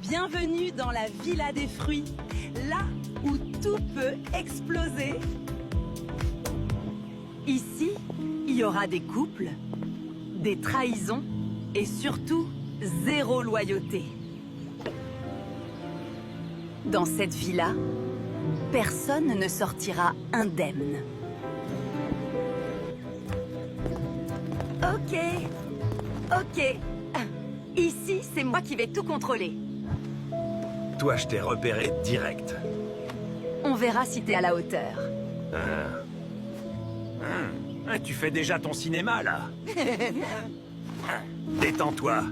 Bienvenue dans la Villa des Fruits, là où tout peut exploser. Ici, il y aura des couples, des trahisons et surtout zéro loyauté. Dans cette villa, personne ne sortira indemne. Ok. Ici, c'est moi qui vais tout contrôler. Toi, je t'ai repéré direct. On verra si t'es à la hauteur. Tu fais déjà ton cinéma, là. Détends-toi.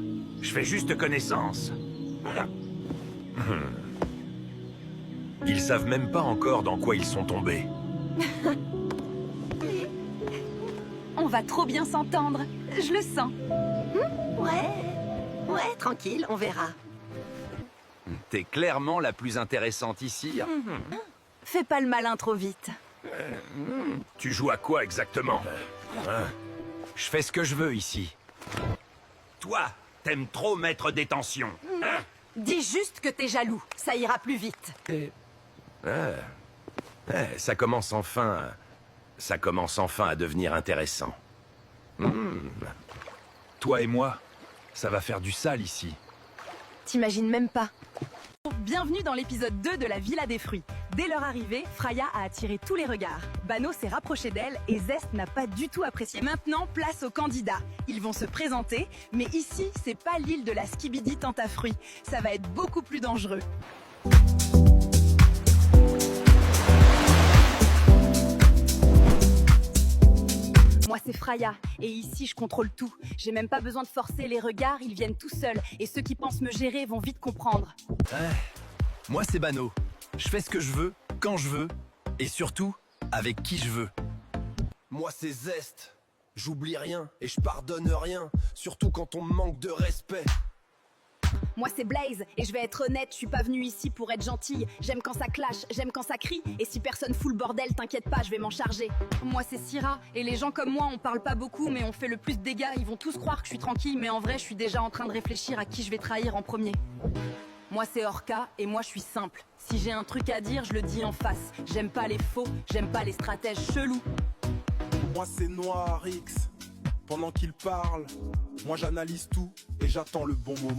Je fais juste connaissance. Ils savent même pas encore dans quoi ils sont tombés. On va trop bien s'entendre. Je le sens. Ouais, tranquille, on verra. T'es clairement la plus intéressante ici. Fais pas le malin trop vite. Tu joues à quoi exactement? Je fais ce que je veux ici. Toi, t'aimes trop mettre des tensions. Dis juste que t'es jaloux. Ça ira plus vite. Ça commence enfin à devenir intéressant. Toi et moi, ça va faire du sale ici. T'imagines même pas. Bienvenue dans l'épisode 2 de la Villa des Fruits. Dès leur arrivée, Freya a attiré tous les regards. Bano s'est rapproché d'elle et Zest n'a pas du tout apprécié. Maintenant, place aux candidats. Ils vont se présenter, mais ici, c'est pas l'île de la Skibidi Tentafruit. Ça va être beaucoup plus dangereux. Moi, c'est Freya, et ici, je contrôle tout. J'ai même pas besoin de forcer les regards, ils viennent tout seuls. Et ceux qui pensent me gérer vont vite comprendre. Moi, c'est Bano. Je fais ce que je veux, quand je veux, et surtout, avec qui je veux. Moi c'est Zest, j'oublie rien et je pardonne rien, surtout quand on me manque de respect. Moi, c'est Blaze, et je vais être honnête, je suis pas venue ici pour être gentille. J'aime quand ça clash, j'aime quand ça crie, et si personne fout le bordel, t'inquiète pas, je vais m'en charger. Moi, c'est Syrah, et les gens comme moi, on parle pas beaucoup, mais on fait le plus de dégâts. Ils vont tous croire que je suis tranquille, mais en vrai, je suis déjà en train de réfléchir à qui je vais trahir en premier. Moi, c'est Orca, et moi, je suis simple. Si j'ai un truc à dire, je le dis en face. J'aime pas les faux, j'aime pas les stratèges chelous. Moi c'est Noir X, pendant qu'il parle, moi j'analyse tout et j'attends le bon moment.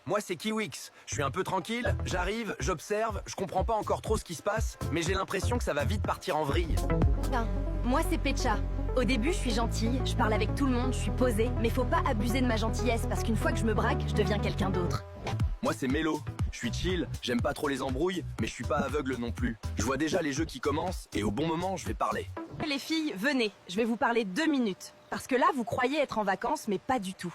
Moi, c'est Kiwix. Je suis un peu tranquille, j'arrive, j'observe, je comprends pas encore trop ce qui se passe, mais j'ai l'impression que ça va vite partir en vrille. Moi, c'est Pecha. Au début, je suis gentille, je parle avec tout le monde, je suis posée, mais faut pas abuser de ma gentillesse, parce qu'une fois que je me braque, je deviens quelqu'un d'autre. Moi, c'est Mélo. Je suis chill, j'aime pas trop les embrouilles, mais je suis pas aveugle non plus. Je vois déjà les jeux qui commencent, et au bon moment, je vais parler. Les filles, venez, je vais vous parler 2 minutes. Parce que là, vous croyez être en vacances, mais pas du tout.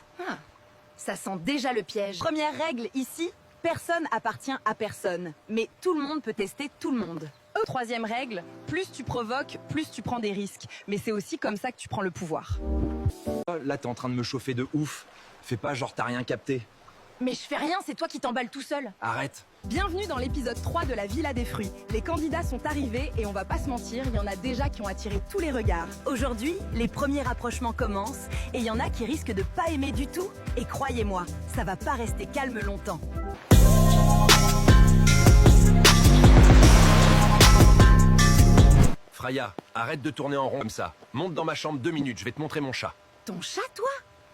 Ça sent déjà le piège. Première règle ici, personne appartient à personne. Mais tout le monde peut tester tout le monde. Troisième règle, plus tu provoques, plus tu prends des risques. Mais c'est aussi comme ça que tu prends le pouvoir. Là, t'es en train de me chauffer de ouf. Fais pas genre t'as rien capté. Mais je fais rien, c'est toi qui t'emballes tout seul. Arrête. Bienvenue dans l'épisode 3 de la Villa des Fruits. Les candidats sont arrivés et on va pas se mentir, il y en a déjà qui ont attiré tous les regards. Aujourd'hui, les premiers rapprochements commencent et il y en a qui risquent de pas aimer du tout. Et croyez-moi, ça va pas rester calme longtemps. Freya, arrête de tourner en rond comme ça. Monte dans ma chambre 2 minutes, je vais te montrer mon chat. Ton chat, toi?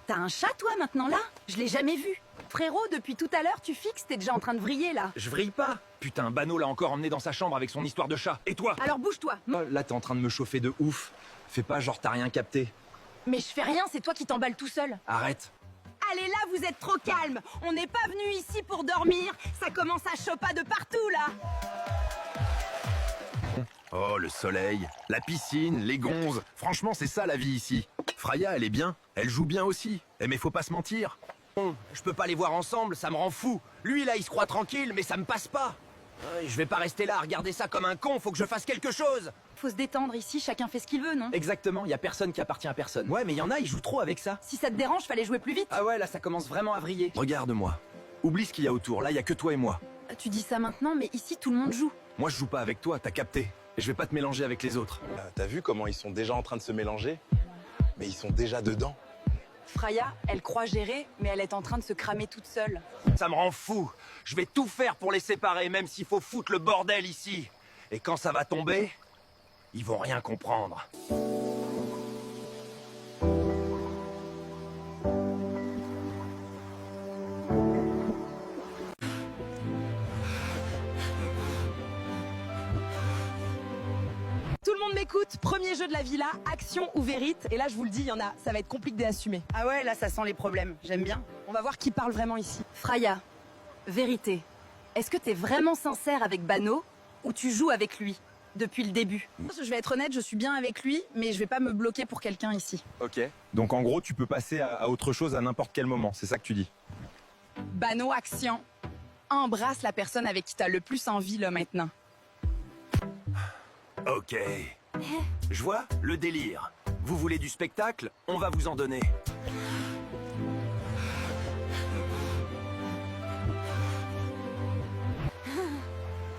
T'as un chat, toi, maintenant, là? Je l'ai jamais vu. Frérot, depuis tout à l'heure, tu fixes, t'es déjà en train de vriller, là. Je vrille pas. Putain, Bano l'a encore emmené dans sa chambre avec son histoire de chat. Et toi? Alors bouge-toi. Là, t'es en train de me chauffer de ouf. Fais pas genre t'as rien capté. Mais je fais rien, c'est toi qui t'emballes tout seul. Arrête. Allez, là, vous êtes trop calme. On n'est pas venu ici pour dormir. Ça commence à choper de partout, là. Oh, le soleil, la piscine, les gonzes. Franchement, c'est ça la vie ici. Freya, elle est bien. Elle joue bien aussi. Mais faut pas se mentir. Je peux pas les voir ensemble, ça me rend fou. Lui, là, il se croit tranquille, mais ça me passe pas. Je vais pas rester là à regarder ça comme un con, faut que je fasse quelque chose. Faut se détendre ici, chacun fait ce qu'il veut, non? Exactement, y a personne qui appartient à personne. Ouais, mais y en a, ils jouent trop avec ça. Si ça te dérange, fallait jouer plus vite. Ah ouais, là, ça commence vraiment à vriller. Regarde-moi. Oublie ce qu'il y a autour, là, y a que toi et moi. Tu dis ça maintenant, mais ici, tout le monde joue. Moi, je joue pas avec toi, t'as capté. Et je vais pas te mélanger avec les autres. T'as vu comment ils sont déjà en train de se mélanger? Mais ils sont déjà dedans. Fraya, elle croit gérer, mais elle est en train de se cramer toute seule. Ça me rend fou. Je vais tout faire pour les séparer, même s'il faut foutre le bordel ici. Et quand ça va tomber, ils vont rien comprendre. Tout le monde m'écoute, premier jeu de la villa, action ou vérité. Et là, je vous le dis, il y en a, ça va être compliqué d'assumer. Ah ouais, là ça sent les problèmes, j'aime bien. On va voir qui parle vraiment ici. Fraya, vérité. Est-ce que t'es vraiment sincère avec Bano ou tu joues avec lui depuis le début? Je vais être honnête, je suis bien avec lui, mais je vais pas me bloquer pour quelqu'un ici. Ok. Donc en gros, tu peux passer à autre chose à n'importe quel moment, c'est ça que tu dis? Bano, action. Embrasse la personne avec qui t'as le plus envie là maintenant. Ok. Je vois le délire. Vous voulez du spectacle? On va vous en donner.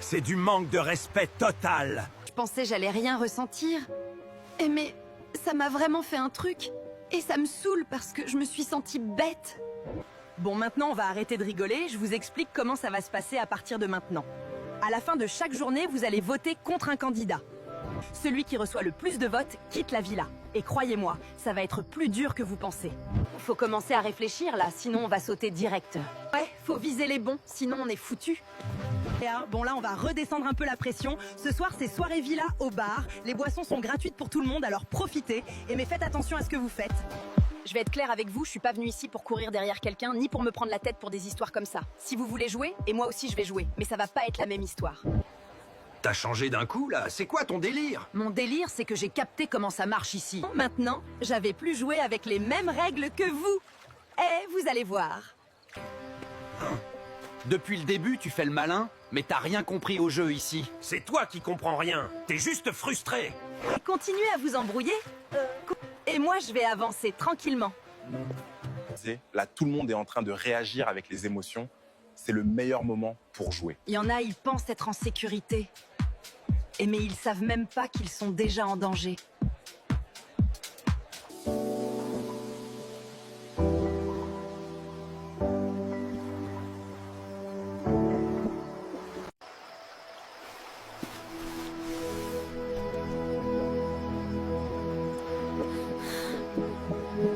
C'est du manque de respect total. Je pensais j'allais rien ressentir. Mais ça m'a vraiment fait un truc. Et ça me saoule parce que je me suis sentie bête. Bon, maintenant, on va arrêter de rigoler. Je vous explique comment ça va se passer à partir de maintenant. À la fin de chaque journée, vous allez voter contre un candidat. Celui qui reçoit le plus de votes quitte la villa. Et croyez-moi, ça va être plus dur que vous pensez. Faut commencer à réfléchir là, sinon on va sauter direct. Ouais, faut viser les bons, sinon on est foutu. Bon, là, on va redescendre un peu la pression. Ce soir, c'est soirée villa au bar. Les boissons sont gratuites pour tout le monde, alors profitez. Mais faites attention à ce que vous faites. Je vais être claire avec vous, je suis pas venue ici pour courir derrière quelqu'un, ni pour me prendre la tête pour des histoires comme ça. Si vous voulez jouer, et moi aussi je vais jouer, mais ça va pas être la même histoire. T'as changé d'un coup là? C'est quoi ton délire? Mon délire, c'est que j'ai capté comment ça marche ici. Maintenant, j'avais plus joué avec les mêmes règles que vous. Et vous allez voir. Depuis le début, tu fais le malin, mais t'as rien compris au jeu ici. C'est toi qui comprends rien. T'es juste frustré. Continuez à vous embrouiller. Et moi, je vais avancer tranquillement. Là, tout le monde est en train de réagir avec les émotions. C'est le meilleur moment pour jouer. Il y en a, ils pensent être en sécurité. Mais ils savent même pas qu'ils sont déjà en danger.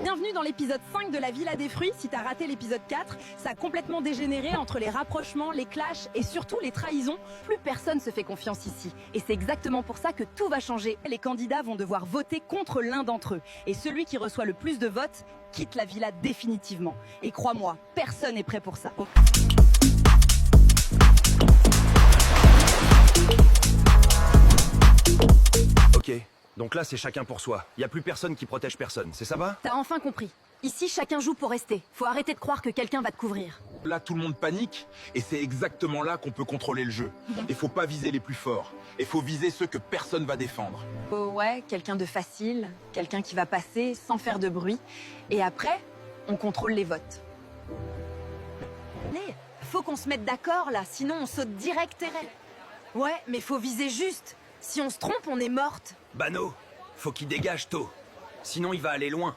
Bienvenue dans l'épisode 5 de la Villa des Fruits. Si t'as raté l'épisode 4, ça a complètement dégénéré entre les rapprochements, les clashs et surtout les trahisons. Plus personne se fait confiance ici. Et c'est exactement pour ça que tout va changer. Les candidats vont devoir voter contre l'un d'entre eux. Et celui qui reçoit le plus de votes quitte la villa définitivement. Et crois-moi, personne n'est prêt pour ça. Ok, donc là c'est chacun pour soi. Y a plus personne qui protège personne, c'est ça va? T'as enfin compris. Ici, chacun joue pour rester. Faut arrêter de croire que quelqu'un va te couvrir. Là, tout le monde panique et c'est exactement là qu'on peut contrôler le jeu. Il faut pas viser les plus forts. Il faut viser ceux que personne va défendre. Oh ouais, quelqu'un de facile, quelqu'un qui va passer sans faire de bruit. Et après, on contrôle les votes. Allez, faut qu'on se mette d'accord là, sinon on saute direct. Ouais, mais faut viser juste. Si on se trompe, on est morte. Bano, faut qu'il dégage tôt. Sinon il va aller loin.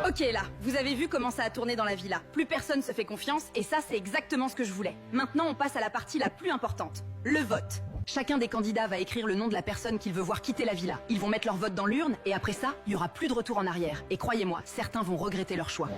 Ok là, vous avez vu comment ça a tourné dans la villa. Plus personne se fait confiance et ça c'est exactement ce que je voulais. Maintenant on passe à la partie la plus importante, le vote. Chacun des candidats va écrire le nom de la personne qu'il veut voir quitter la villa. Ils vont mettre leur vote dans l'urne et après ça, il y aura plus de retour en arrière. Et croyez-moi, certains vont regretter leur choix.